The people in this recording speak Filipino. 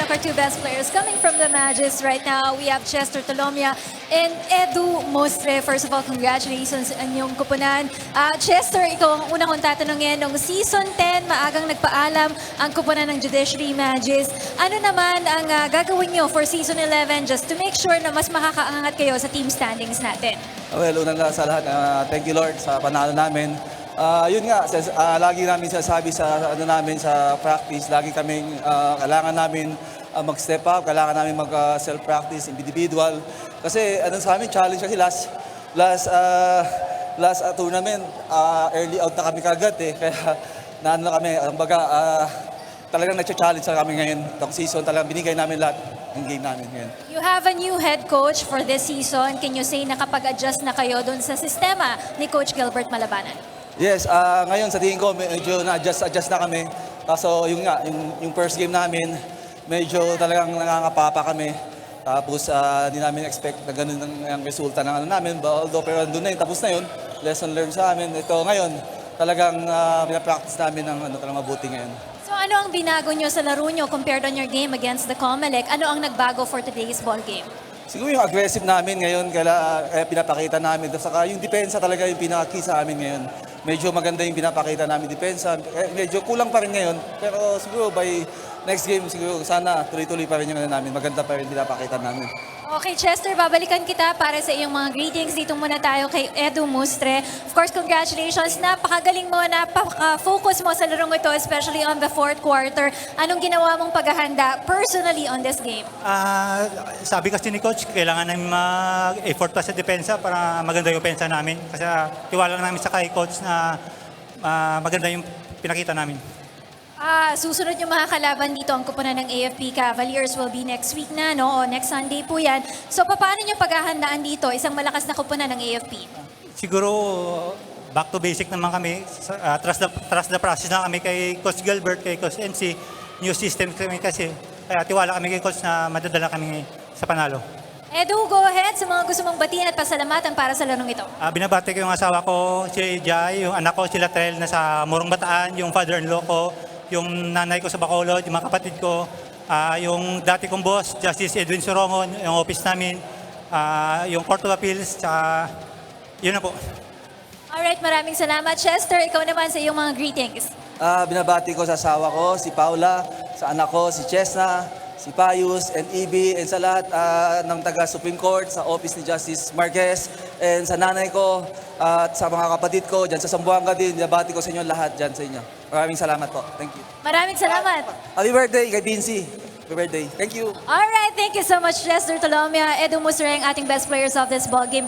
back our two best players coming from the Magis right now. We have Chester Tolomia and Edu Mostre. First of all, congratulations sa inyong kupunan. Chester, ikaw ang unang kong tatanungin. Noong Season 10, maagang nagpaalam ang kupunan ng Judiciary Magis. Ano naman ang gagawin nyo for Season 11 just to make sure na mas makakaangat kayo sa team standings natin? Well, unang sa lahat, thank you Lord sa panalo namin. Yun nga, lagi namin sasabi sa namin sa practice, lagi kaming kailangan namin mag-step up, kailangan namin mag-self-practice, individual. Kasi sa amin, challenge kasi last tournament, early out na kami kagad eh. Kaya naano na kami, talagang nag-challenge na kami ngayon. Itong season, talagang binigay namin lahat ng game namin ngayon. You have a new head coach for this season. Can you say nakapag-adjust na kayo doon sa sistema ni Coach Gilbert Malabanan? Yes, ngayon sa tingin ko medyo na-adjust na kami. Kaso yung first game namin, medyo talagang nangangapapa kami. Tapos di namin expect na ganun ang resulta ng namin. Although pero doon na yun, tapos na yun. Lesson learned sa amin. Ito ngayon, talagang pinapractice namin ng talagang mabuti ngayon. So ano ang binago nyo sa laro nyo compared on your game against the Comelec? Ano ang nagbago for today's ball game? Siguro yung aggressive namin ngayon, kaya pinapakita namin. Saka yung depensa talaga yung pinaki sa amin ngayon. Medyo maganda yung pinapakita namin depensa. Medyo kulang pa rin ngayon. Pero siguro by next game, siguro sana tuloy-tuloy pa rin yung namin. Maganda pa rin pinapakita namin. Okay, Chester, babalikan kita para sa iyong mga greetings. Dito muna tayo kay Edu Mustre. Of course, congratulations. Napakagaling mo, napaka-focus mo sa larong ito, especially on the fourth quarter. Anong ginawa mong paghahanda personally on this game? Sabi kasi ni Coach, kailangan namin mag-effort pa sa depensa para maganda yung pensa namin. Kasi tiwala namin sa kay Coach na maganda yung pinakita namin. Susunod yung mga kalaban dito, ang kupunan ng AFP Cavaliers will be next week na, no? O next Sunday po yan. So, paano nyo paghahandaan dito, isang malakas na kupunan ng AFP? Siguro, back to basic naman kami. Trust the process na kami kay Coach Gilbert, kay Coach MC. New system kami kasi. Kaya tiwala kami kay Coach na madadala kami sa panalo. Edu, go ahead sa mga gusto mong batiin at pasalamatan para sa larong ito. Binabati ko yung asawa ko, si Jai, yung anak ko, si Latrell, na sa Morong Bataan, yung father-in-law ko, yung nanay ko sa Bacolod, yung mga kapatid ko, yung dati kong boss, Justice Edwin Sorongon, yung office namin, yung Court of Appeals, yun na po. Alright, maraming salamat. Chester, ikaw naman sa iyong mga greetings. Binabati ko sa asawa ko, si Paula, sa anak ko, si Chesna, si Payus, and EB, and sa lahat ng taga-Supreme Court, sa office ni Justice Marquez, and sa nanay ko, at sa mga kapatid ko, dyan sa Zamboanga din, binabati ko sa inyo lahat dyan sa inyo. Maraming salamat po. Thank you. Maraming salamat. Happy birthday kay Vinci. Happy birthday. Thank you. Alright, thank you so much, Chester Tolomia. Edu Musre, ang ating best players of this ball game.